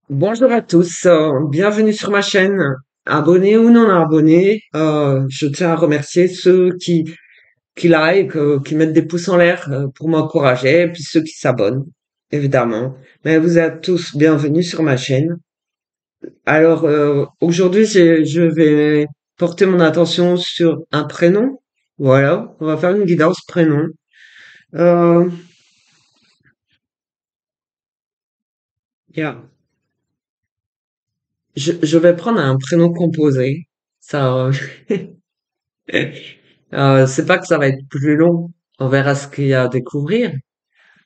Bonjour à tous, bienvenue sur ma chaîne. Abonnés ou non abonnés, je tiens à remercier ceux qui like, qui mettent des pouces en l'air pour m'encourager, et puis ceux qui s'abonnent, évidemment. Mais vous êtes tous bienvenus sur ma chaîne. Alors aujourd'hui, je vais porter mon attention sur un prénom. Voilà, on va faire une guidance prénom. Euh, yeah. Je vais prendre un prénom composé. Ça, c'est pas que ça va être plus long. On verra ce qu'il y a à découvrir.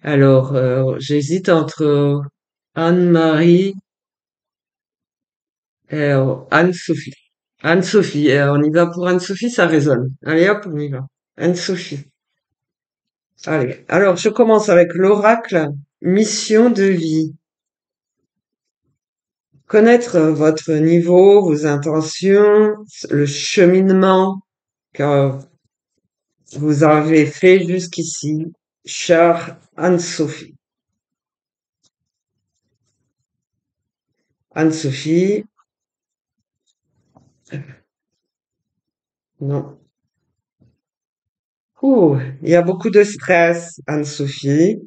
Alors, j'hésite entre Anne-Marie et Anne-Sophie. Anne-Sophie, on y va pour Anne-Sophie, ça résonne. Allez hop, on y va. Anne-Sophie. Allez. Alors, je commence avec l'oracle mission de vie. Connaître votre niveau, vos intentions, le cheminement que vous avez fait jusqu'ici, chère Anne-Sophie. Anne-Sophie, non. Ouh, il y a beaucoup de stress, Anne-Sophie.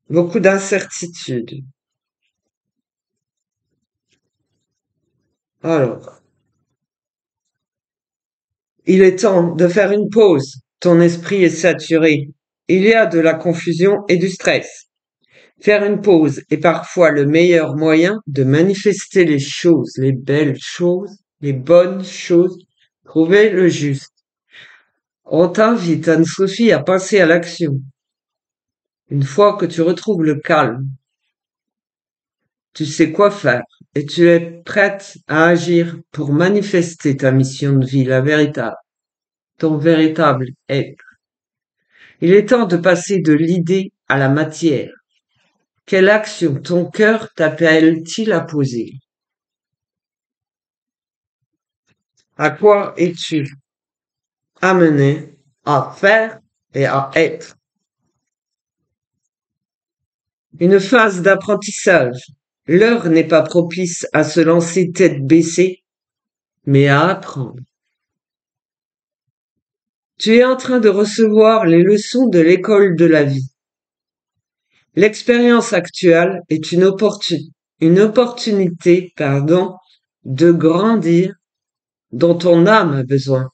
Beaucoup d'incertitudes. Alors, il est temps de faire une pause. Ton esprit est saturé. Il y a de la confusion et du stress. Faire une pause est parfois le meilleur moyen de manifester les choses, les belles choses, les bonnes choses, trouver le juste. On t'invite, Anne-Sophie, à passer à l'action. Une fois que tu retrouves le calme, tu sais quoi faire et tu es prête à agir pour manifester ta mission de vie, la véritable, ton véritable être. Il est temps de passer de l'idée à la matière. Quelle action ton cœur t'appelle-t-il à poser? À quoi es-tu amené à faire et à être? Une phase d'apprentissage. L'heure n'est pas propice à se lancer tête baissée, mais à apprendre. Tu es en train de recevoir les leçons de l'école de la vie. L'expérience actuelle est une opportunité, de grandir dont ton âme a besoin.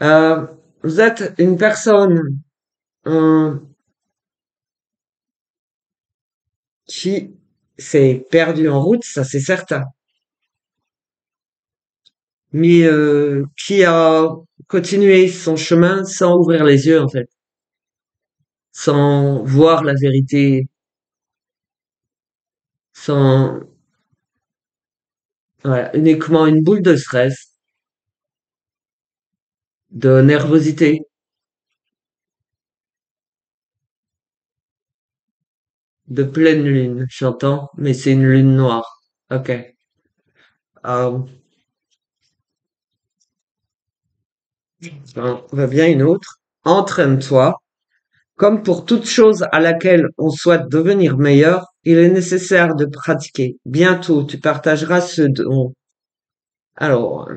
Euh, Vous êtes une personne euh, qui s'est perdue en route, ça c'est certain, mais qui a continué son chemin sans ouvrir les yeux en fait, sans voir la vérité, sans voilà, uniquement une boule de stress, de nervosité, de pleine lune, j'entends, mais c'est une lune noire. Ok. Euh, on va bien une autre. Entraîne-toi. Comme pour toute chose à laquelle on souhaite devenir meilleur, il est nécessaire de pratiquer. Bientôt, tu partageras ce don. Alors,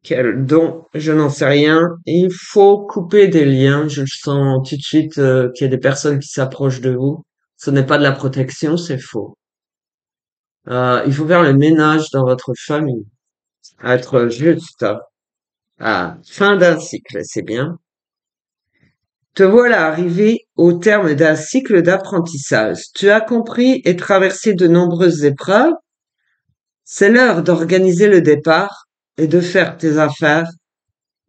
quel don? Je n'en sais rien. Il faut couper des liens. Je sens tout de suite qu'il y a des personnes qui s'approchent de vous. Ce n'est pas de la protection, c'est faux. Il faut faire le ménage dans votre famille. Être juste. Fin d'un cycle, c'est bien. Te voilà arrivé au terme d'un cycle d'apprentissage. Tu as compris et traversé de nombreuses épreuves. C'est l'heure d'organiser le départ et de faire tes affaires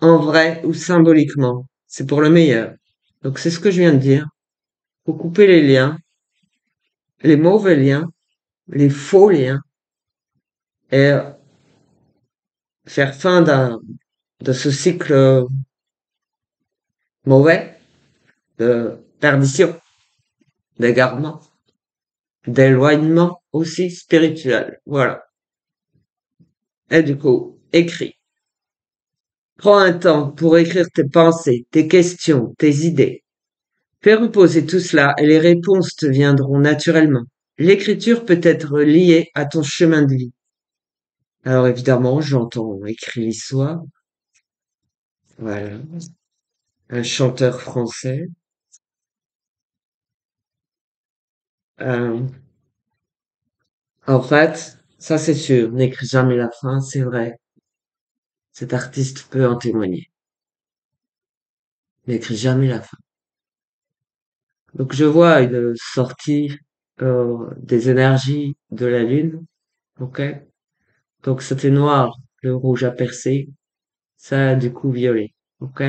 en vrai ou symboliquement. C'est pour le meilleur. Donc c'est ce que je viens de dire. Faut couper les liens, les mauvais liens, les faux liens et faire fin de ce cycle mauvais de perdition, d'égarement, d'éloignement aussi spirituel. Voilà. Et du coup, écris. Prends un temps pour écrire tes pensées, tes questions, tes idées. Fais reposer tout cela et les réponses te viendront naturellement. L'écriture peut être liée à ton chemin de vie. Alors évidemment, j'entends écrit l'histoire. Voilà. Un chanteur français. Euh, En fait, ça c'est sûr, n'écris jamais la fin, c'est vrai. Cet artiste peut en témoigner. N'écris jamais la fin. Donc je vois une sortie des énergies de la lune, ok? Donc c'était noir, le rouge a percé, ça a du coup violet, ok?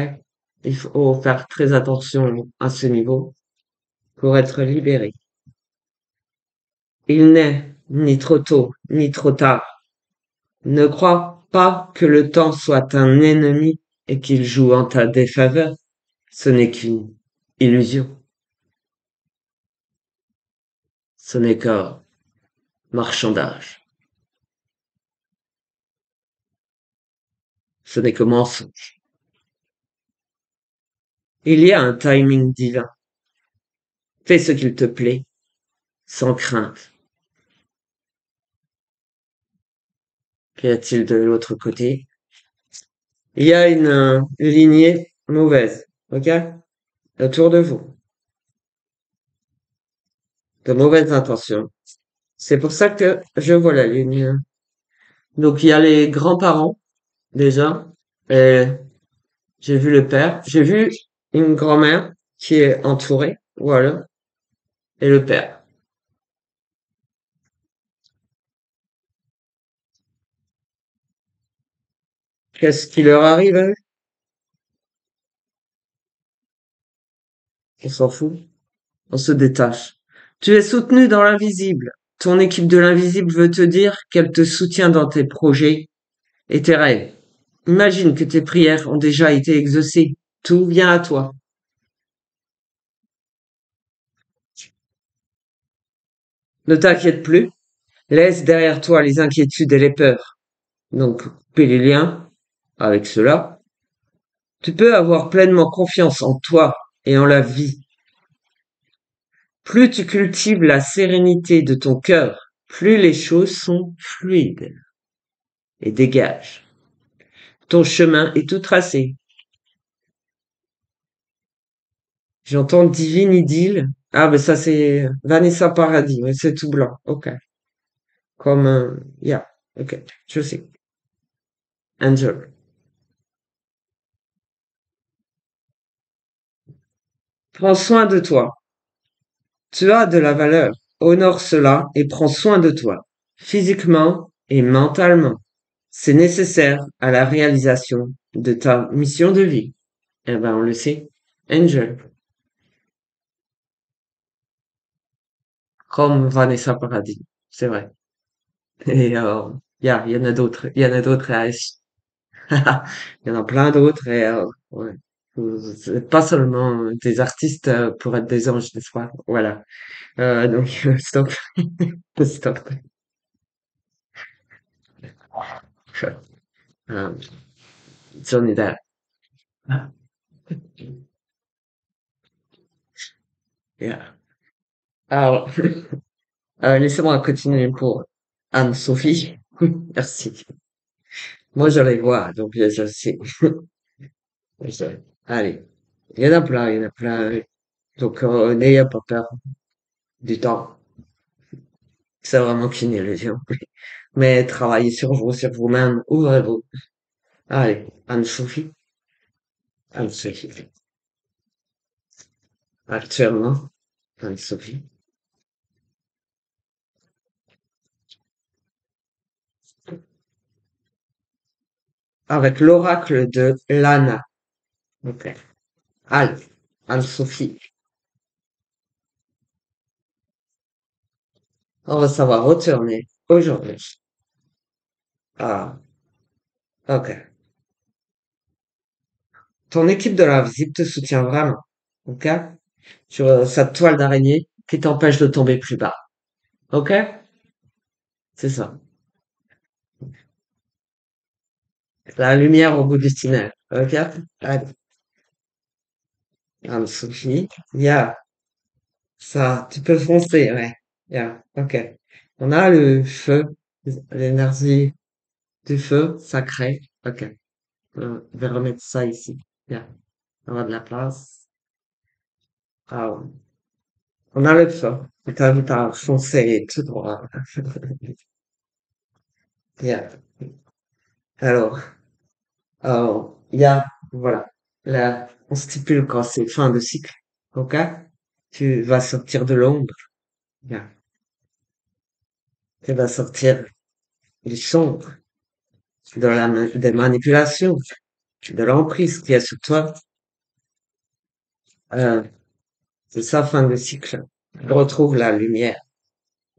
Il faut faire très attention à ce niveau pour être libéré. Il n'est ni trop tôt, ni trop tard. Ne crois pas que le temps soit un ennemi et qu'il joue en ta défaveur. Ce n'est qu'une illusion. Ce n'est qu'un marchandage. Ce n'est que mensonge. Il y a un timing divin. Fais ce qu'il te plaît, sans crainte. Qu'y a-t-il de l'autre côté? Il y a une lignée mauvaise, ok? Autour de vous. De mauvaises intentions. C'est pour ça que je vois la ligne. Donc il y a les grands-parents, déjà. Et j'ai vu le père. J'ai vu une grand-mère qui est entourée, voilà. Et le père. Qu'est-ce qui leur arrive à eux? On s'en fout. On se détache. Tu es soutenu dans l'invisible. Ton équipe de l'invisible veut te dire qu'elle te soutient dans tes projets et tes rêves. Imagine que tes prières ont déjà été exaucées. Tout vient à toi. Ne t'inquiète plus. Laisse derrière toi les inquiétudes et les peurs. Donc, couper les liens avec cela. Tu peux avoir pleinement confiance en toi et en la vie. Plus tu cultives la sérénité de ton cœur, plus les choses sont fluides et dégagent. Ton chemin est tout tracé. J'entends Divine Idylle. Ah, ben ça c'est Vanessa Paradis. Ouais, c'est tout blanc. Ok. Comme, yeah. Ok. Je sais. Angel. Prends soin de toi. Tu as de la valeur. Honore cela et prends soin de toi. Physiquement et mentalement. C'est nécessaire à la réalisation de ta mission de vie. Eh ben, on le sait. Angel. Comme Vanessa Paradis. C'est vrai. Et, il y en a d'autres. Il y en a d'autres. Il y en a plein d'autres et ouais. C'est pas seulement des artistes pour être des anges, n'est-ce pas? Voilà. Donc stop, stop. Euh, Johnny Depp. Yeah. Alors, laissez-moi continuer pour Anne-Sophie. Merci. Moi, je les vois, donc je sais. Allez. Il y en a plein, il y en a plein. Donc, n'ayez pas peur du temps. C'est vraiment qu'une illusion. Mais travaillez sur vous-même, ouvrez-vous. Allez, Anne-Sophie. Anne-Sophie. Actuellement, Anne-Sophie. Avec l'oracle de Lana. Ok. Allez, Anne-Sophie. On va savoir retourner aujourd'hui. Ah, ok. Ton équipe de l'invisible te soutient vraiment. Ok? Sur cette toile d'araignée qui t'empêche de tomber plus bas. Ok? C'est ça. La lumière au bout du tunnel. Ok? Allez. Anne-Sophie. Yeah, ça, tu peux foncer, ouais. Yeah, ok. On a le feu, l'énergie du feu sacré. Ok. Je vais remettre ça ici. Yeah. On a de la place. Ah, on a le feu. T'as foncé tout droit. Yeah. Alors, il y a, voilà. Là, on stipule quand c'est fin de cycle. Ok? Tu vas sortir de l'ombre. Yeah. Tu vas sortir du sombre, des manipulations, de l'emprise qu'il y a sur toi. Euh, c'est ça, fin de cycle. Tu retrouves la lumière.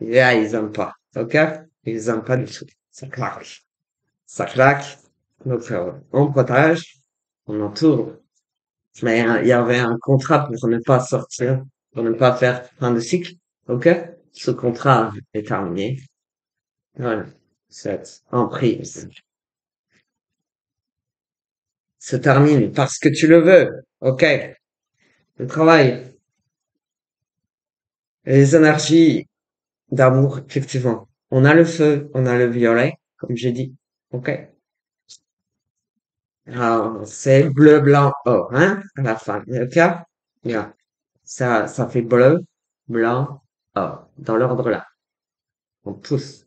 Et là, ils aiment pas. Ok? Ils aiment pas du tout. Ça claque. Ça claque. Donc, on protège, on entoure. Mais il y avait un contrat pour ne pas sortir, pour ne pas faire fin de cycle. Ok? Ce contrat est terminé. Voilà. Cette emprise se termine parce que tu le veux. Ok? Le travail, les énergies d'amour, effectivement. On a le feu, on a le violet, comme j'ai dit. Ok? Alors, c'est bleu, blanc, or, hein, à la fin. Ok? Bien. Ça fait bleu, blanc, or. Dans l'ordre là. On pousse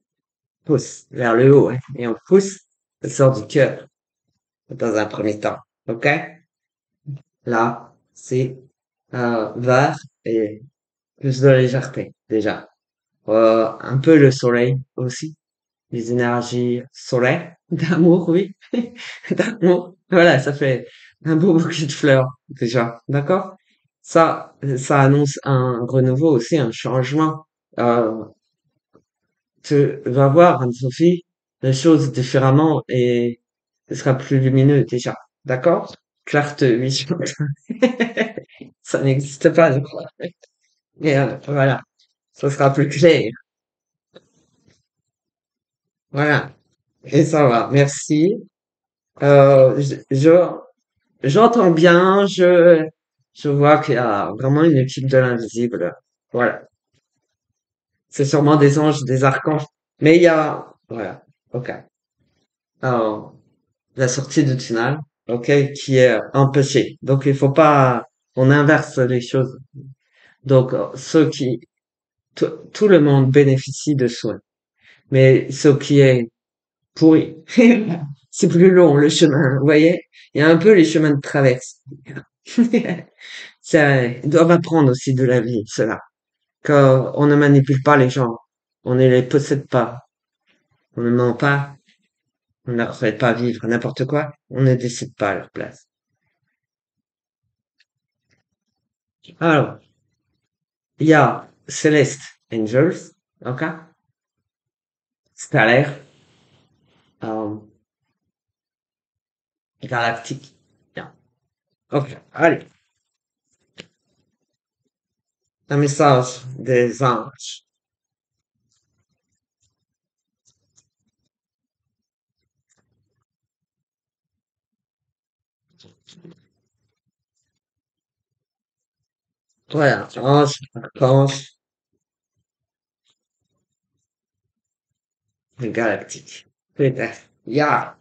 vers le haut, hein, et on pousse, ça sort du cœur, dans un premier temps. Ok? Là, c'est, vert et plus de légèreté, déjà. Un peu le soleil aussi. Les énergies solaires, d'amour, oui, d'amour. Voilà, ça fait un beau bouquet de fleurs, déjà. D'accord? Ça annonce un renouveau aussi, un changement. Euh, Tu vas voir, Anne-Sophie, les choses différemment et ce sera plus lumineux, déjà. D'accord? Clarté, oui. Ça n'existe pas, je crois. Et voilà. Ça sera plus clair. Voilà. Et ça va. Merci. J'entends bien, je vois qu'il y a vraiment une équipe de l'invisible. Voilà. C'est sûrement des anges, des archanges. Mais il y a, voilà. Ok. Alors, la sortie du tunnel, ok, qui est empêchée. Donc, il faut pas, on inverse les choses. Donc, tout le monde bénéficie de soins. Mais ce qui est pourri, c'est plus long, le chemin, vous voyez? Il y a un peu les chemins de traverse. Ils doivent apprendre aussi de la vie, cela. Qu'on ne manipule pas les gens. On ne les possède pas. On ne ment pas. On ne leur fait pas vivre n'importe quoi. On ne décide pas à leur place. Alors, il y a Celeste Angels, ok? Stellaire, euh, galactique. Bien. Ok, allez. Un message des anges. Voilà, ange, archange, galactique. Peut-être. Ya.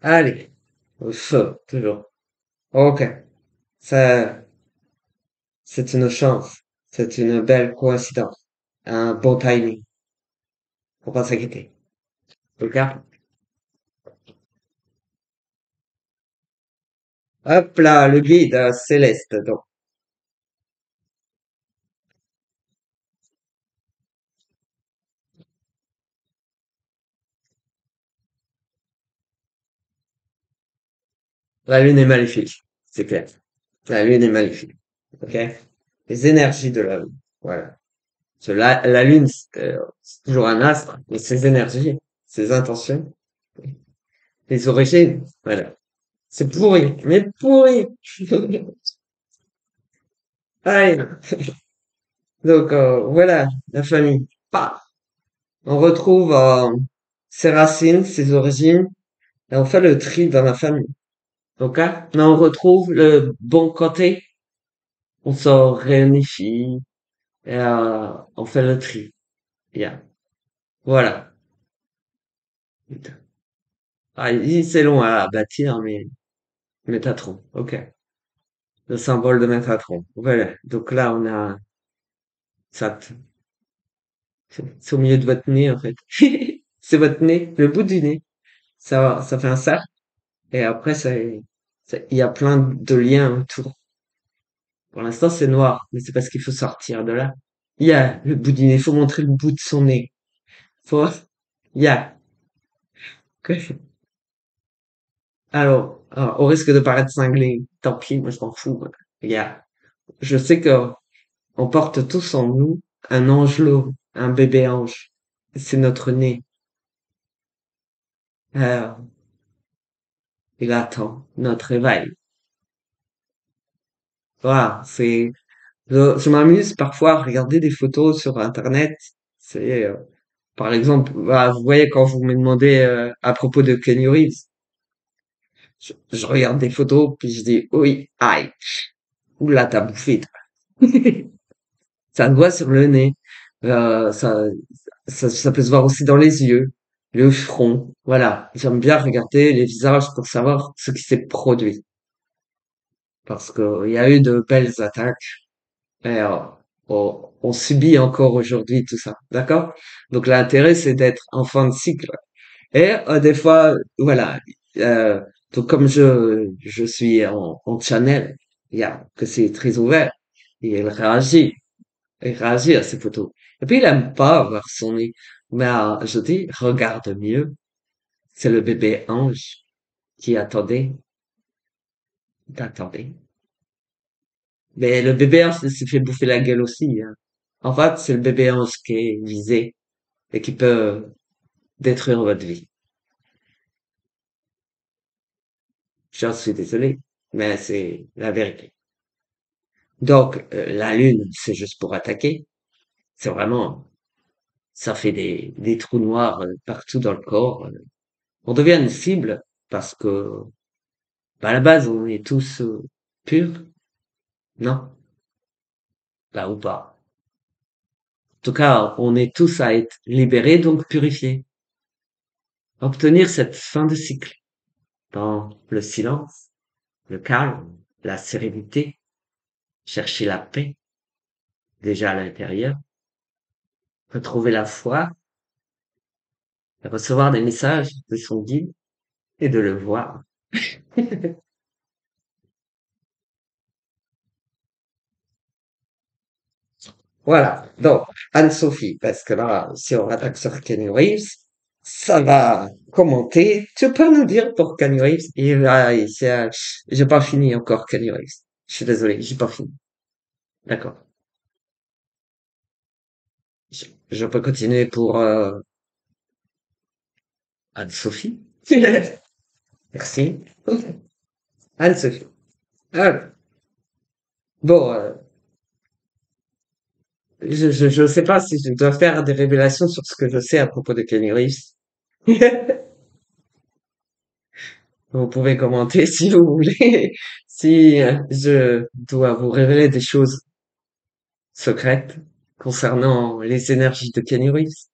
Allez. Au feu, toujours. Ok. Ça, c'est une chance. C'est une belle coïncidence. Un bon timing. Faut pas s'inquiéter. Ok? Hop là, le guide céleste. Donc, la lune est maléfique. C'est clair. La lune est maléfique. Ok? Les énergies de la lune. Voilà. La lune, c'est toujours un astre, mais ses énergies, ses intentions, les origines, voilà. C'est pourri, mais pourri. Allez. Donc, voilà, la famille. Bah, on retrouve, ses racines, ses origines, et on fait le tri dans la famille. Ok? Mais on retrouve le bon côté, on se réunifie, et on fait le tri. Yeah. Voilà. Ah, c'est long à bâtir, mais Métatron. Ok. Le symbole de Métatron. Voilà. Donc là, on a ça. C'est au milieu de votre nez, en fait. C'est votre nez, le bout du nez. Ça fait un cercle. Et après, il y a plein de liens autour. Pour l'instant, c'est noir, mais c'est parce qu'il faut sortir de là. Il y a le bout du nez. Il faut montrer le bout de son nez. Faut, il y a. Alors, au risque de paraître cinglé, tant pis, moi je m'en fous. Il y a. Je sais que on porte tous en nous un angelot, un bébé ange. C'est notre nez. Euh, il attend notre réveil. Voilà, je m'amuse parfois à regarder des photos sur Internet. C'est, par exemple, voilà, vous voyez quand vous me demandez à propos de Kenny Reeves, je regarde des photos puis je dis oui, aïe, oula, t'as bouffé, toi. Ça se voit sur le nez, euh, ça, ça peut se voir aussi dans les yeux, le front. Voilà, j'aime bien regarder les visages pour savoir ce qui s'est produit, parce qu'il y a eu de belles attaques. Et, on subit encore aujourd'hui tout ça, d'accord? Donc l'intérêt, c'est d'être en fin de cycle. Et des fois, voilà. Euh, donc comme je suis en channel, il y a que c'est très ouvert. Et il réagit à ces photos. Et puis il aime pas voir son nez. Mais je dis, regarde mieux. C'est le bébé ange qui attendait. Mais le bébé ange s'est fait bouffer la gueule aussi, hein. En fait, c'est le bébé ange qui est visé et qui peut détruire votre vie. J'en suis désolé, mais c'est la vérité. Donc, la lune, c'est juste pour attaquer. C'est vraiment, ça fait des trous noirs partout dans le corps. On devient une cible parce que, bah, à la base, on est tous purs, non? Bah, ou pas. En tout cas, on est tous à être libérés, donc purifiés. Obtenir cette fin de cycle dans le silence, le calme, la sérénité, chercher la paix, déjà à l'intérieur, retrouver la foi, recevoir des messages de son guide et de le voir. Voilà. Donc, Anne-Sophie, parce que là, si on attaque sur Kenny Reeves, ça va commenter. Tu peux nous dire pour Kenny Reeves? J'ai pas fini encore Kenny Reeves. Je suis désolé, j'ai pas fini. D'accord. Je peux continuer pour Anne-Sophie. Merci. Anne-Sophie. Ah, bon, je sais pas si je dois faire des révélations sur ce que je sais à propos de Kenny Reeves. Vous pouvez commenter si vous voulez, si je dois vous révéler des choses secrètes concernant les énergies de Kenny Reeves.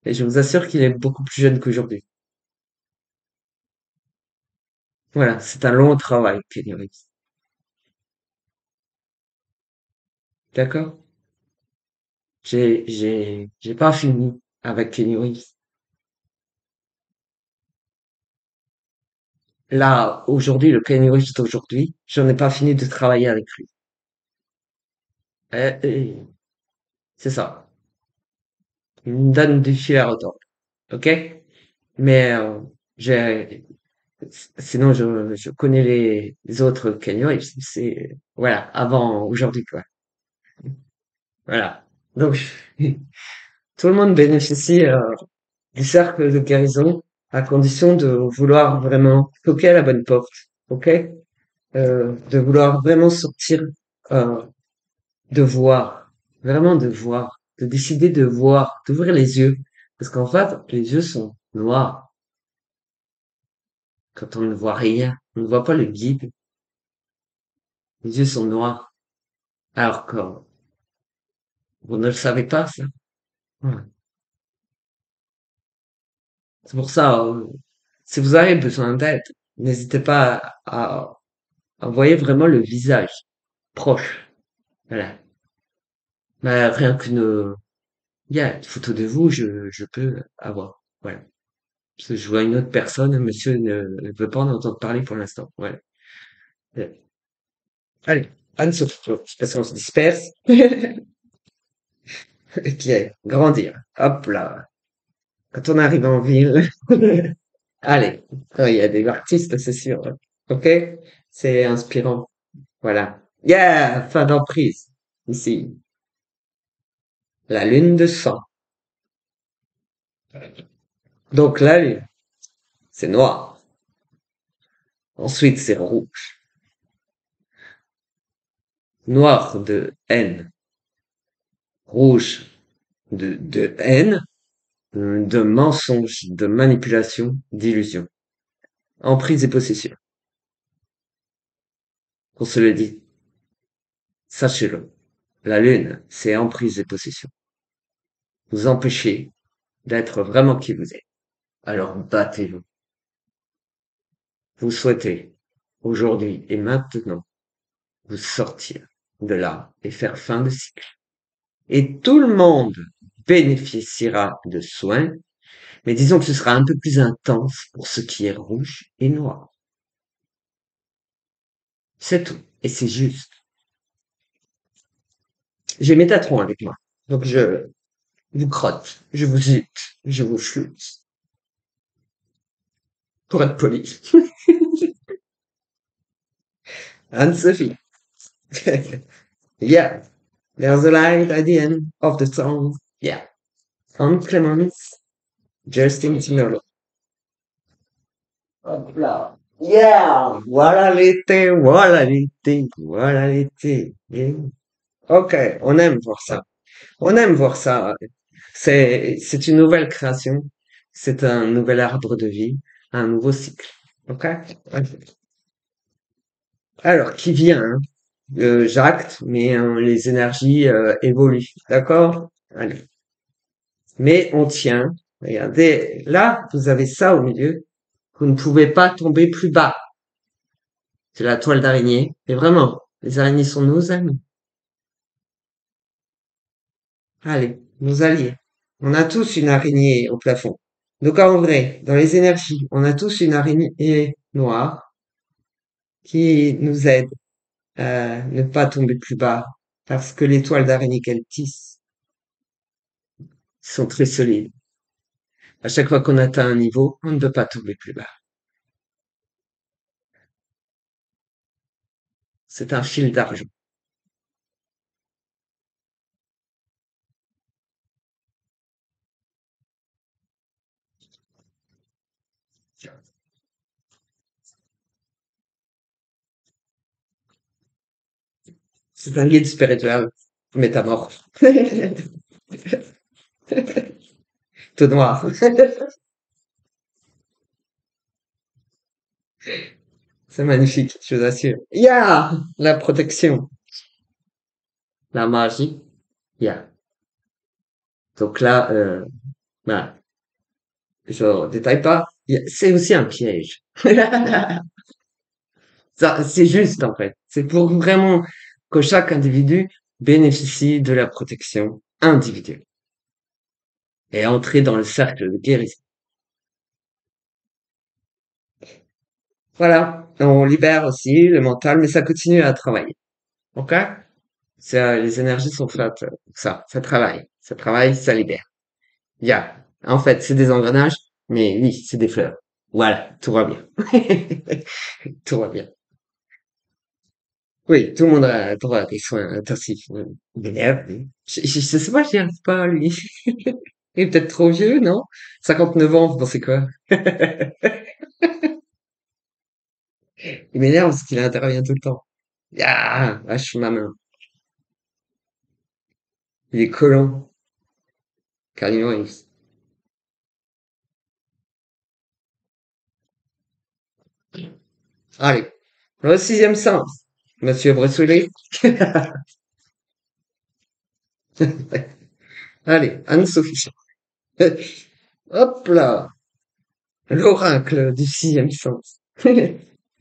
Et je vous assure qu'il est beaucoup plus jeune qu'aujourd'hui. Voilà, c'est un long travail, Kenny Reeves. D'accord? J'ai pas fini avec Kenny Reeves. Là, aujourd'hui, le Kenny Reeves d'aujourd'hui, j'en ai pas fini de travailler avec lui. C'est ça. Il me donne du fil à retordre. Ok? Mais j'ai sinon je connais les autres Kenyans, c'est voilà, avant aujourd'hui quoi. Voilà. Donc tout le monde bénéficie du cercle de guérison à condition de vouloir vraiment toquer à la bonne porte. OK? De vouloir vraiment sortir euh, de voir, vraiment de voir, de décider de voir, d'ouvrir les yeux parce qu'en fait les yeux sont Noir, quand on ne voit rien, on ne voit pas le guide, les yeux sont noirs. Alors que vous ne le savez pas, ça. Ouais. C'est pour ça, si vous avez besoin d'aide, n'hésitez pas à envoyer vraiment le visage proche. Voilà. Mais rien qu'une, bien, une photo de vous, je peux avoir. Voilà. Parce que je vois une autre personne, monsieur ne veut pas en entendre parler pour l'instant. Voilà. Euh, Allez, Anne-Sophie, parce qu'on se disperse. Ok, grandir. Hop là. Quand on arrive en ville, allez, il y a des artistes, c'est sûr. Ok? C'est inspirant. Voilà. Yeah! Fin d'emprise. Ici. La lune de sang. Donc la lune, c'est noir. Ensuite, c'est rouge. Noir de haine. Rouge de haine, de mensonge, de manipulation, d'illusion. Emprise et possession. On se le dit. Sachez-le. La lune, c'est emprise et possession. Vous empêchez d'être vraiment qui vous êtes. Alors battez-vous. Vous souhaitez, aujourd'hui et maintenant, vous sortir de là et faire fin de cycle. Et tout le monde bénéficiera de soins, mais disons que ce sera un peu plus intense pour ce qui est rouge et noir. C'est tout. Et c'est juste. J'ai Métatron avec moi. Donc je vous crotte, je vous zute, je vous flûte. Pour être poli. Anne-Sophie. Yeah. There's a light at the end of the song. Yeah. Anne Clemens, Justin Timberlake. Hop là. Yeah! Voilà l'été, voilà l'été, voilà l'été. Yeah. Ok, on aime voir ça. On aime voir ça. C'est une nouvelle création. C'est un nouvel arbre de vie, un nouveau cycle. Ok? Alors, qui vient, hein? J'acte, mais les énergies évoluent. D'accord? Allez. Mais on tient. Regardez, là, vous avez ça au milieu. Vous ne pouvez pas tomber plus bas. C'est la toile d'araignée. Et vraiment, les araignées sont nos amis. Allez, nos alliés. On a tous une araignée au plafond. Donc en vrai, dans les énergies, on a tous une araignée noire qui nous aide à ne pas tomber plus bas parce que les toiles d'araignée qu'elle tisse sont très solides. À chaque fois qu'on atteint un niveau, on ne peut pas tomber plus bas. C'est un fil d'argent. C'est un guide spirituel métamorphe. Tout noir. C'est magnifique, je vous assure. Yeah! La protection, la magie. Yeah. Donc là, bah, je détaille pas. C'est aussi un piège. Ça, c'est juste en fait. C'est pour vraiment que chaque individu bénéficie de la protection individuelle et entrer dans le cercle de guérison. Voilà. On libère aussi le mental, mais ça continue à travailler. Ok? Les énergies sont faites. Ça travaille. Ça travaille, ça libère. En fait, c'est des engrenages, mais oui, c'est des fleurs. Voilà, tout va bien. Tout va bien. Oui, tout le monde a droit à des soins intensifs. Il m'énerve, lui. Je sais pas, j'y arrive pas, lui. Il est peut-être trop vieux, non? 59 ans, vous pensez quoi? Il m'énerve parce qu'il intervient tout le temps. Ah, lâche ma main. Il est collant. Carlino Reeves. Allez, le sixième sens, Monsieur Bruce Willis. Allez, Anne-Sophie. Hop là, l'oracle du sixième sens.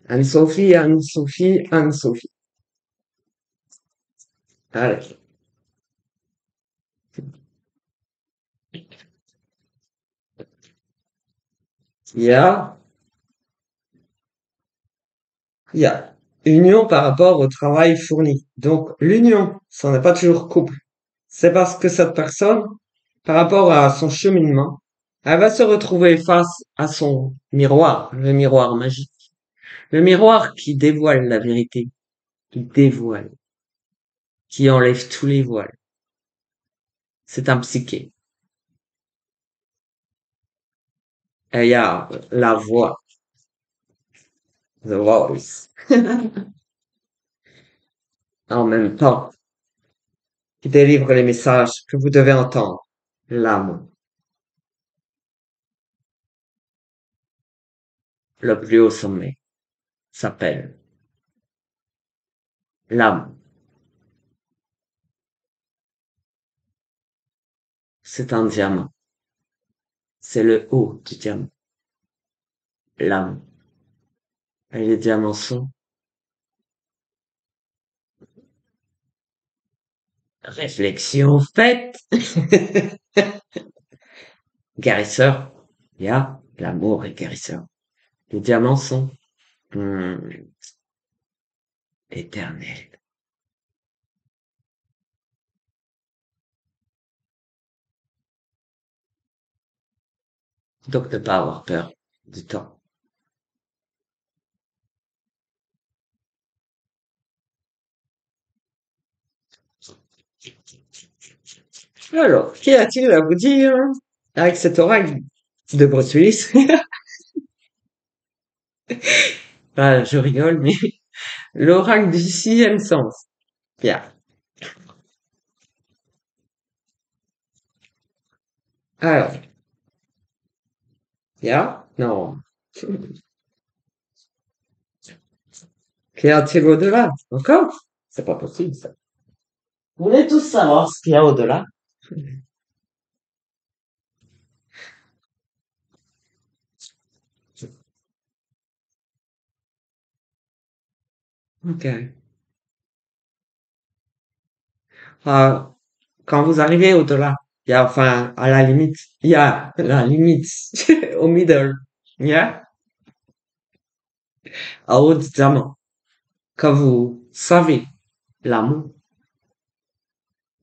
Anne-Sophie, Anne-Sophie, Anne-Sophie. Allez, il y a, il y a union par rapport au travail fourni. Donc, l'union, ça n'est pas toujours couple. C'est parce que cette personne, par rapport à son cheminement, elle va se retrouver face à son miroir, le miroir magique. Le miroir qui dévoile la vérité, qui dévoile, qui enlève tous les voiles. C'est un psyché. Et il y a la voix, the voice, en même temps, qui délivre les messages que vous devez entendre. L'âme, le plus haut sommet, s'appelle l'âme. C'est un diamant. C'est le haut du diamant. L'âme. Et les diamants sont réflexion faite. Guérisseur. Il y a l'amour est guérisseur. Les diamants sont éternels. Donc ne pas avoir peur du temps. Alors, qu'y a-t-il à vous dire avec cet oracle de Bruce Willis? Ah, je rigole, mais l'oracle du sixième sens. Bien. Alors, bien. Non. Qu'y a-t-il au-delà? Encore? C'est pas possible, ça. Vous voulez tous savoir ce qu'il y a au-delà? Ok. Euh, quand vous arrivez au-delà, il y a, enfin, à la limite, il y a la limite au middle. Il y a, en haut du diamant. Quand vous savez l'amour,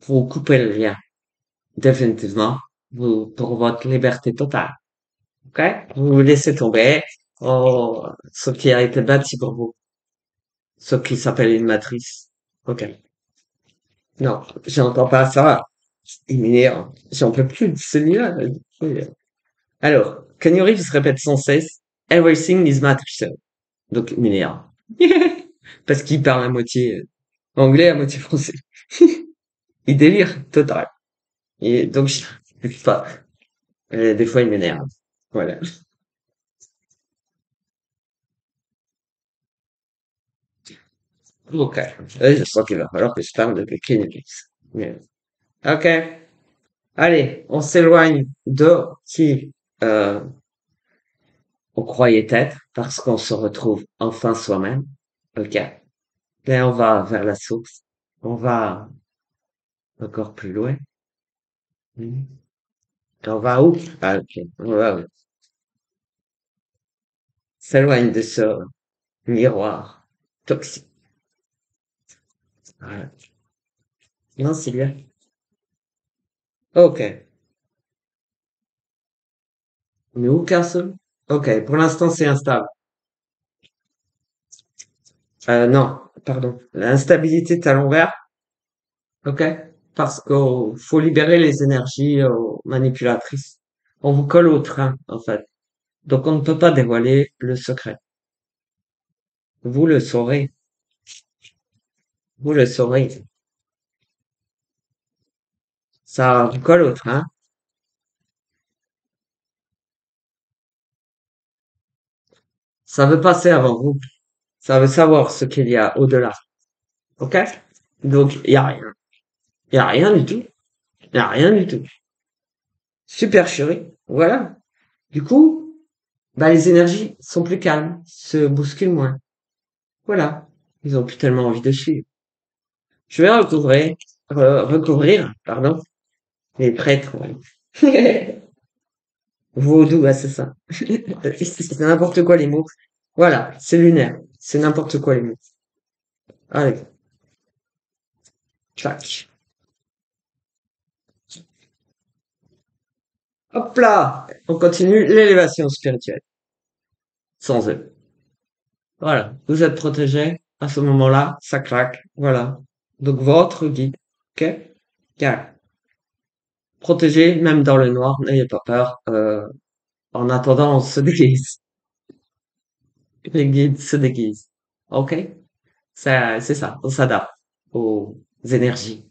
vous coupez le lien. Définitivement. Vous, pour votre liberté totale. Ok? Vous vous laissez tomber, oh, ce qui a été bâti pour vous. Ce qui s'appelle une matrice. Ok. Non, j'entends pas ça. Il m'énerve. J'en peux plus de celui-là. Alors, Keanu Reeves répète sans cesse, Everything is matter. Donc, il m'énerve. Parce qu'il parle à moitié anglais, à moitié français. Il délire total. Et donc, je sais pas. Des fois, il m'énerve. Voilà. Ok. Je sens qu'il va falloir que je parle de Keanu Reeves. Mais- Ok. Allez, on s'éloigne de qui euh, on croyait être parce qu'on se retrouve enfin soi-même. Ok. Là, on va vers la source. On va encore plus loin. Mhm. On va où? Ah, ok. On va s'éloigne de ce miroir toxique. Voilà. Non, c'est bien. Ok. Newcastle? Ok. Pour l'instant, c'est instable. Non, pardon. L'instabilité est à l'envers. Ok? Parce qu'il faut libérer les énergies manipulatrices. On vous colle au train, en fait. Donc, on ne peut pas dévoiler le secret. Vous le saurez. Vous le saurez. Ça vous colle au train. Ça veut passer avant vous. Ça veut savoir ce qu'il y a au-delà. Ok? Donc, il y a rien. Il y a rien du tout. Il y a rien du tout. Supercherie. Voilà. Du coup, bah, les énergies sont plus calmes, se bousculent moins. Voilà. Ils ont plus tellement envie de suivre. Je vais recouvrir, pardon, les prêtres. Ouais. Vaudou, ah, c'est ça. C'est n'importe quoi les mots. Voilà, c'est lunaire. C'est n'importe quoi les mots. Allez, clac. Hop là! On continue l'élévation spirituelle. Sans eux. Voilà. Vous êtes protégé. À ce moment-là, ça claque. Voilà. Donc votre guide. Ok? Car protégé, même dans le noir, n'ayez pas peur. En attendant, on se déguise. Les guides se déguisent. Ok? Ça, c'est ça. On s'adapte aux énergies,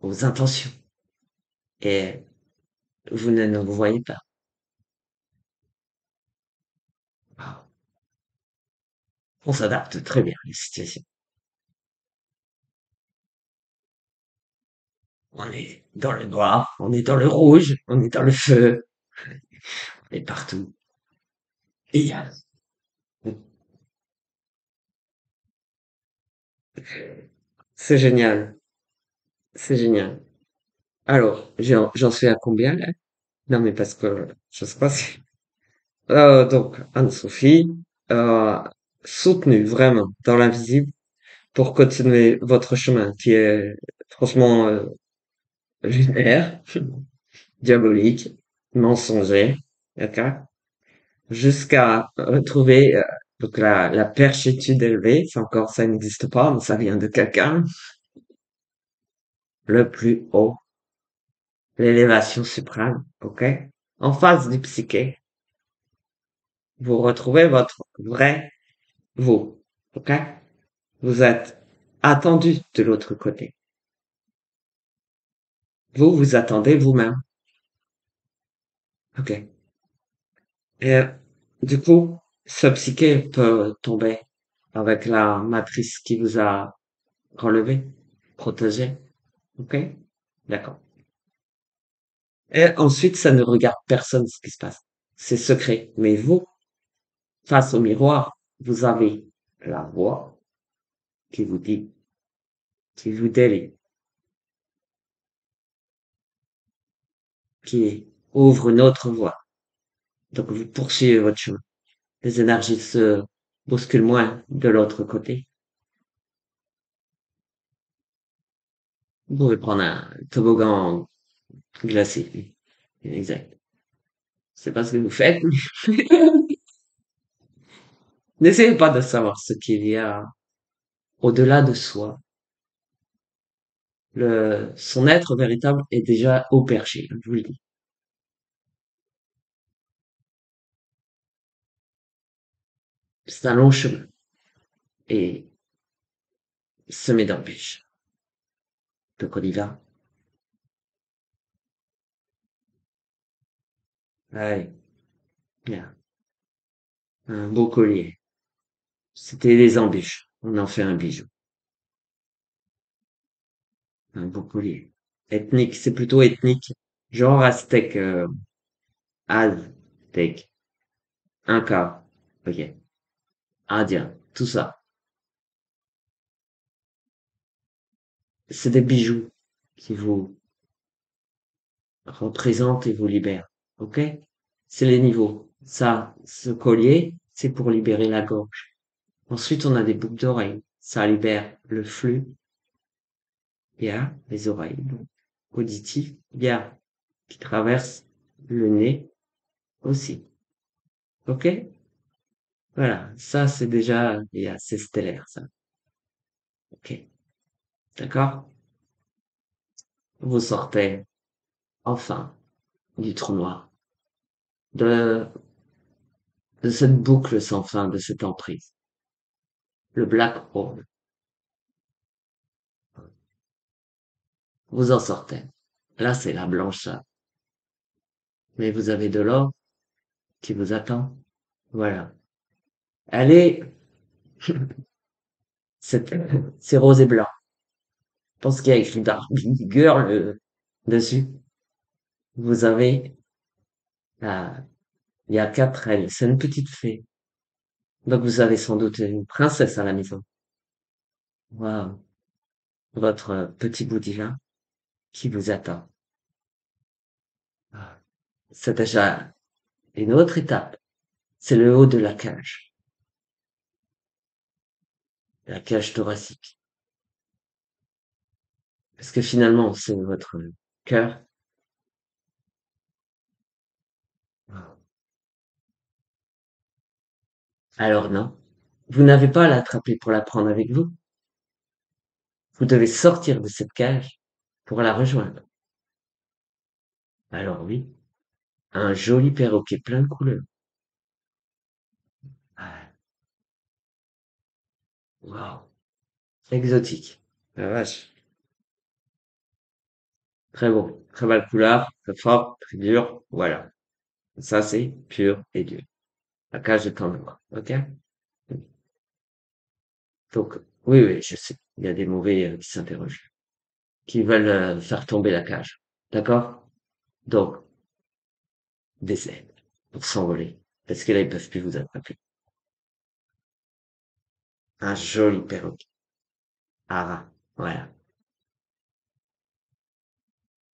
aux intentions. Et vous ne vous voyez pas. Ah, on s'adapte très bien à la situation. On est dans le noir, on est dans le rouge, on est dans le feu, on est partout. Et c'est génial, c'est génial. Alors, j'en suis à combien là? Non mais parce que je sais pas si. Donc Anne-Sophie, euh, soutenue vraiment dans l'invisible pour continuer votre chemin qui est franchement lunaire, diabolique, mensonger, d'accord? Jusqu'à retrouver donc la perchétude élevée, c'est encore ça n'existe pas, mais ça vient de quelqu'un, le plus haut, l'élévation suprême, ok? En face du psyché, vous retrouvez votre vrai vous, ok? Vous êtes attendu de l'autre côté. Vous vous attendez vous-même, ok? Et du coup, ce psyché peut tomber avec la matrice qui vous a relevé, protégé, ok? D'accord. Et ensuite, ça ne regarde personne ce qui se passe. C'est secret. Mais vous, face au miroir, vous avez la voix qui vous dit, qui vous délie, qui ouvre une autre voie. Donc vous poursuivez votre chemin. Les énergies se bousculent moins de l'autre côté. Vous pouvez prendre un toboggan glacé. Exact. C'est pas ce que vous faites. N'essayez pas de savoir ce qu'il y a au-delà de soi. Son être véritable est déjà au perché, je vous le dis. C'est un long chemin et semé d'embûches. Donc on y va. Allez, bien. Un beau collier. C'était des embûches. On en fait un bijou. Un beau collier. Ethnique, c'est plutôt ethnique. Genre aztèque, aztèque, inca, ok, indien, tout ça. C'est des bijoux qui vous représentent et vous libèrent. Ok? C'est les niveaux. Ça, ce collier, c'est pour libérer la gorge. Ensuite, on a des boucles d'oreilles. Ça libère le flux. Il y a les oreilles, donc auditives. Il y a qui traverse le nez aussi. Ok? Voilà. Ça, c'est déjà, il y a, c'est stellaire, ça. Ok. D'accord? Vous sortez, enfin, du trou noir. De, de cette boucle sans fin, de cette emprise. Le black hole. Vous en sortez. Là, c'est la blancheur. Mais vous avez de l'or qui vous attend. Voilà. Elle est C'est c'est rose et blanc. Je pense qu'il y a écrit Barbie Girl dessus. Vous avez, ah, il y a 4 ailes. C'est une petite fée. Donc vous avez sans doute une princesse à la maison. Waouh. Votre petit bout divin qui vous attend. Ah, c'est déjà une autre étape. C'est le haut de la cage thoracique. Parce que finalement, c'est votre cœur. Alors non, vous n'avez pas à l'attraper pour la prendre avec vous. Vous devez sortir de cette cage pour la rejoindre. Alors oui, un joli perroquet plein de couleurs. Ah, waouh, exotique. La vache. Très beau, très belle couleur, très fort, très dur. Voilà. Ça, c'est pur et dur. La cage est en noir. OK? Donc, oui, oui, je sais. Il y a des mauvais qui s'interrogent, qui veulent faire tomber la cage. D'accord? Donc, des ailes pour s'envoler. Parce que là, ils peuvent plus vous attraper. Un joli perroquet. Ah, voilà.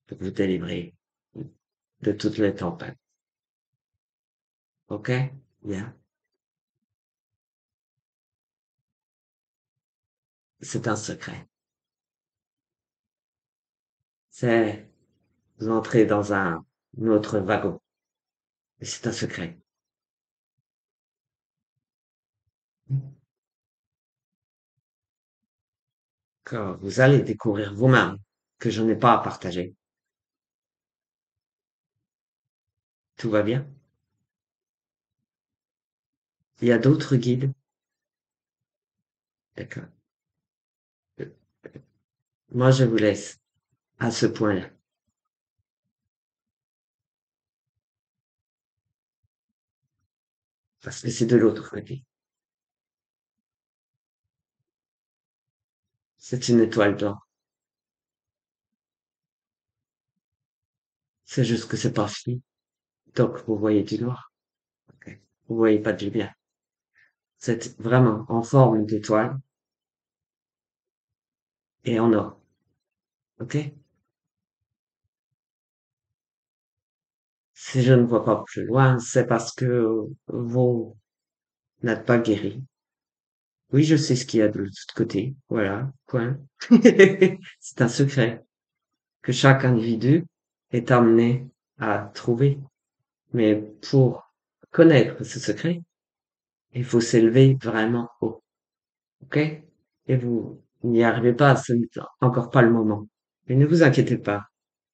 Pour vous délivrer de toutes les tempêtes. OK? Bien. C'est un secret. C'est, vous entrez dans un autre wagon. Et c'est un secret. Que vous allez découvrir vous-même que je n'ai pas à partager. Tout va bien? Il y a d'autres guides? D'accord. Euh, Moi, je vous laisse à ce point-là. Parce que c'est de l'autre côté. C'est une étoile d'or. C'est juste que c'est pas fini. Donc, vous voyez du noir. Ok. Vous voyez pas de lumière. C'est vraiment en forme d'étoile et en or. OK? Si je ne vois pas plus loin, c'est parce que vous n'êtes pas guéri. Oui, je sais ce qu'il y a de l'autre côté. Voilà. Point. C'est un secret que chaque individu est amené à trouver. Mais pour connaître ce secret, il faut s'élever vraiment haut. OK? Et vous n'y arrivez pas, ce n'est encore pas le moment. Mais ne vous inquiétez pas.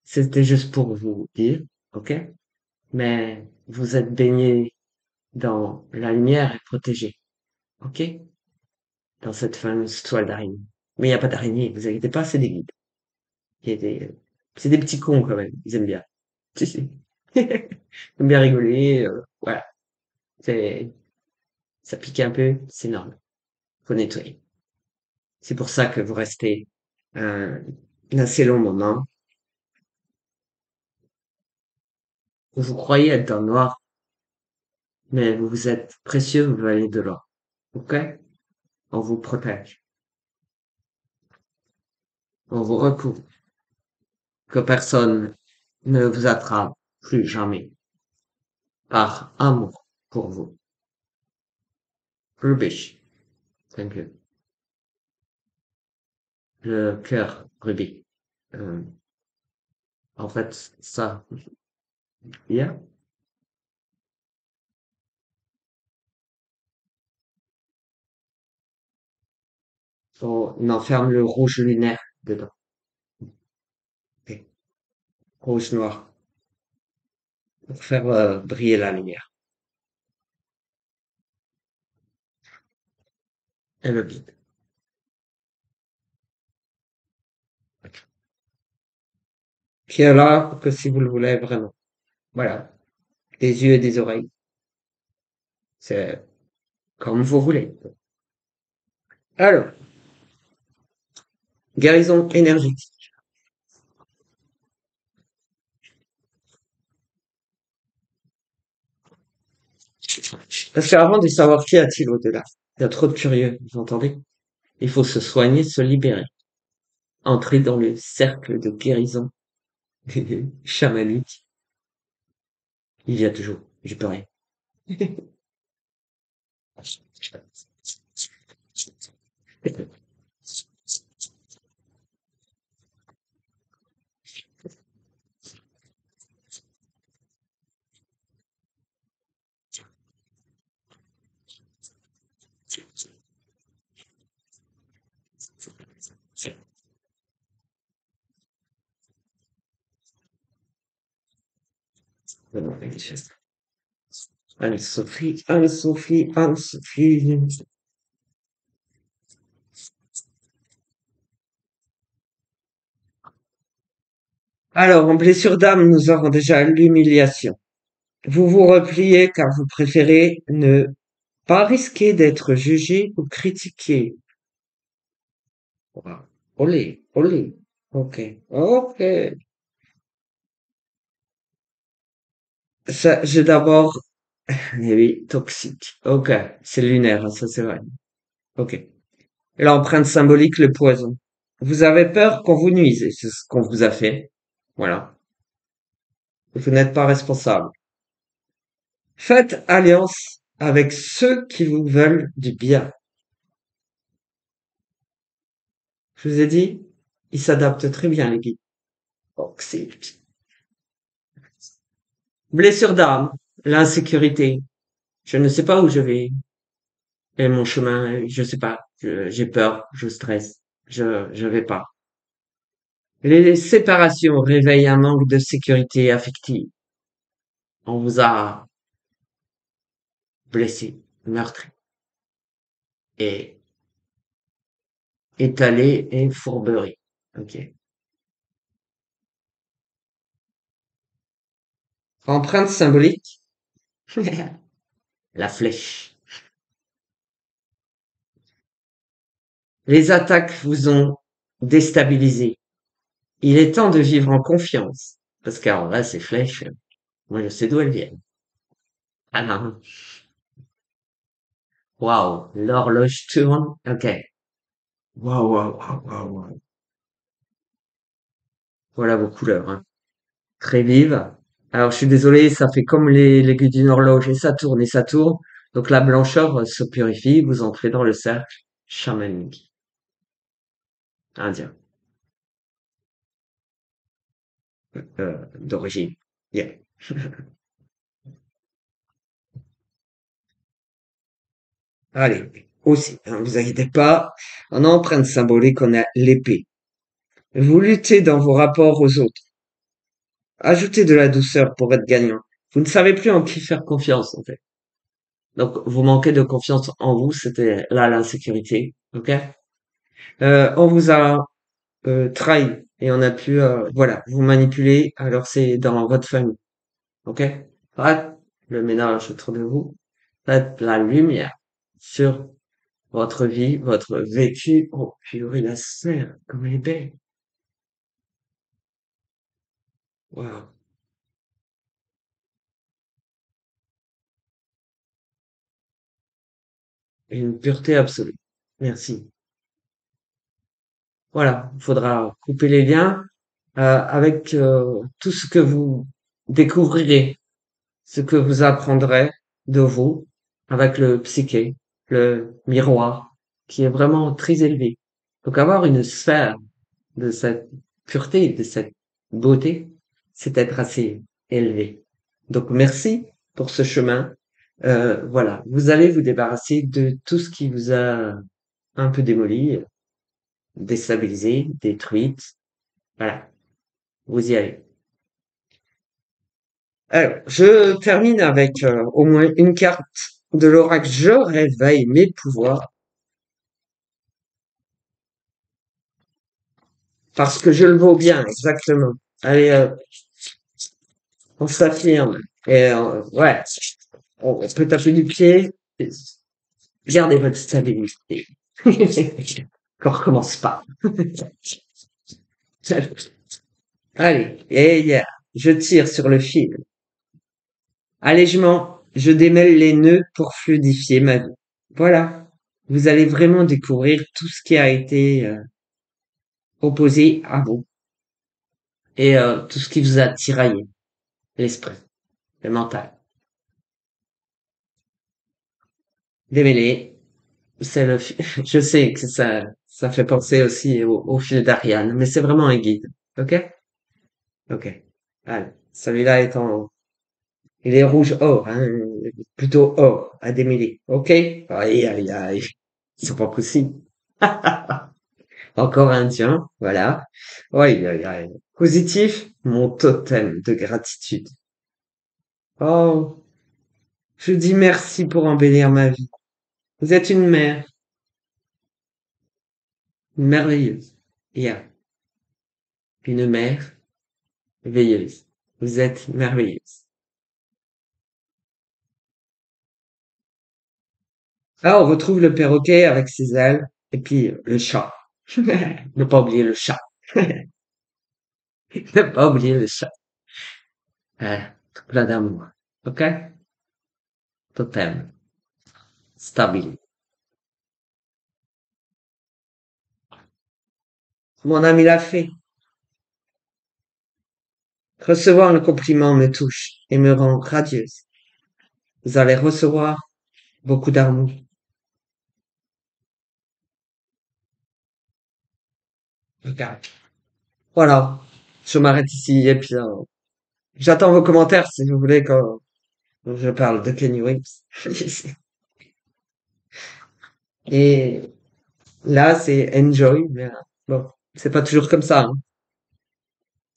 C'était juste pour vous dire, OK? Mais vous êtes baigné dans la lumière et protégé. OK? Dans cette fameuse toile d'araignée. Mais il n'y a pas d'araignée, vous inquiétez pas, c'est des guides. Il y a c'est des petits cons quand même, ils aiment bien. Si, si. Ils aiment bien rigoler, voilà. C'est, ça pique un peu, c'est normal. Faut nettoyer. C'est pour ça que vous restez un, un assez long moment. Vous croyez être dans le noir, mais vous êtes précieux, vous valez de l'or. OK? On vous protège. On vous recouvre. Que personne ne vous attrape plus jamais par amour pour vous. Rubbish. Thank you. Le cœur rubis. Euh, en fait, ça, yeah. On enferme le rouge lunaire dedans. Ok. Rouge noir. Pour faire briller la lumière. Et le guide. Qui est là que si vous le voulez vraiment. Voilà. Des yeux et des oreilles. C'est comme vous voulez. Alors, guérison énergétique. Parce qu'avant de savoir qu'y a-t-il au-delà, il y a trop de curieux, vous entendez? Il faut se soigner, se libérer. Entrer dans le cercle de guérison chamanique. Il y a toujours, je peux rien. Anne-Sophie, Anne-Sophie, Anne-Sophie. Alors, en blessure d'âme, nous avons déjà l'humiliation. Vous vous repliez car vous préférez ne pas risquer d'être jugé ou critiqué. Wow. Olé, olé. Ok, ok. Ça, j'ai d'abord, eh oui, toxique. Ok, c'est lunaire, hein, ça c'est vrai. Ok. L'empreinte symbolique, le poison. Vous avez peur qu'on vous nuise, et c'est ce qu'on vous a fait. Voilà. Vous n'êtes pas responsable. Faites alliance avec ceux qui vous veulent du bien. Je vous ai dit, ils s'adaptent très bien, les guides. Toxique. Blessure d'âme, l'insécurité. Je ne sais pas où je vais. Et mon chemin, je sais pas. J'ai peur, je stresse. Je vais pas. Les séparations réveillent un manque de sécurité affective. On vous a blessé, meurtri et étalé et fourberie. Ok. Empreinte symbolique, la flèche. Les attaques vous ont déstabilisé. Il est temps de vivre en confiance. Parce qu'en vrai, ces flèches, moi je sais d'où elles viennent. Ah non. Waouh. L'horloge tourne. Ok. Waouh, waouh, waouh, waouh, waouh. Voilà vos couleurs, hein. Très vives. Alors je suis désolé, ça fait comme les l'aiguille d'une horloge et ça tourne et ça tourne. Donc la blancheur se purifie, vous entrez dans le cercle chamanique indien, d'origine. Yeah. Allez, aussi, hein, vous inquiétez pas, en empreinte symbolique, on a l'épée. Vous luttez dans vos rapports aux autres. Ajoutez de la douceur pour être gagnant. Vous ne savez plus en qui faire confiance, en fait. Donc, vous manquez de confiance en vous, c'était là l'insécurité, ok? On vous a trahi et on a pu, voilà, vous manipuler, alors c'est dans votre famille, ok? Faites le ménage autour de vous, faites la lumière sur votre vie, votre vécu. Oh, purée, la sphère, comme elle est belle. Waouh. Une pureté absolue. Merci. Voilà, il faudra couper les liens avec tout ce que vous découvrirez, ce que vous apprendrez de vous avec le psyché, le miroir, qui est vraiment très élevé. Donc avoir une sphère de cette pureté, de cette beauté, c'est être assez élevé. Donc merci pour ce chemin. Voilà, vous allez vous débarrasser de tout ce qui vous a un peu démoli, déstabilisé, détruite. Voilà, vous y allez. Alors, je termine avec au moins une carte de l'oracle. Je réveille mes pouvoirs parce que je le vaux bien, exactement. Allez, on s'affirme. Et ouais, on peut taper du pied. Gardez votre stabilité. Qu'on recommence pas. Allez, et je tire sur le fil. Allègement, je démêle les nœuds pour fluidifier ma vie. Voilà. Vous allez vraiment découvrir tout ce qui a été opposé à vous et tout ce qui vous a tiraillé, l'esprit, le mental. Démêler, c'est je sais que ça fait penser aussi au fil d'Ariane, mais c'est vraiment un guide. Ok? Ok. Allez, celui-là il est rouge or, hein, plutôt or à démêler. Ok? Aïe, aïe, aïe. C'est pas possible. Encore un tien, voilà. Aïe, aïe, aïe. Positif, mon totem de gratitude. Oh, je dis merci pour embellir ma vie. Vous êtes une mère, une merveilleuse. Yeah, une mère veilleuse. Vous êtes merveilleuse. Ah, on retrouve le perroquet avec ses ailes et puis le chat. Ne pas oublier le chat. Ne pas oublier le chat. Plein d'amour. Ok? Totem. Stable. Mon ami l'a fait. Recevoir un compliment me touche et me rend radieuse. Vous allez recevoir beaucoup d'amour. Regarde. Voilà. Je m'arrête ici et puis j'attends vos commentaires si vous voulez quand je parle de Kenny Reeves. Et là, c'est Enjoy, mais bon, c'est pas toujours comme ça, hein.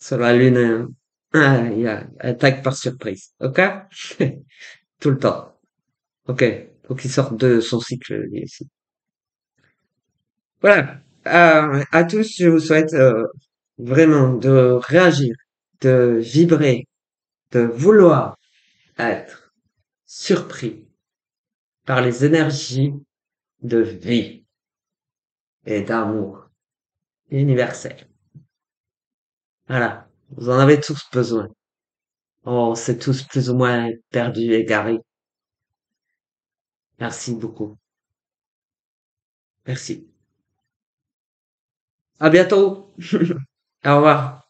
Sur la Lune, il y a attaque par surprise. Ok? Tout le temps. Ok. Faut qu'il sorte de son cycle, lui aussi. Voilà. À tous, je vous souhaite vraiment de réagir, de vibrer, de vouloir être surpris par les énergies de vie et d'amour universel. Voilà. Vous en avez tous besoin. On s'est tous plus ou moins perdus, égarés. Merci beaucoup. Merci. À bientôt. Au revoir.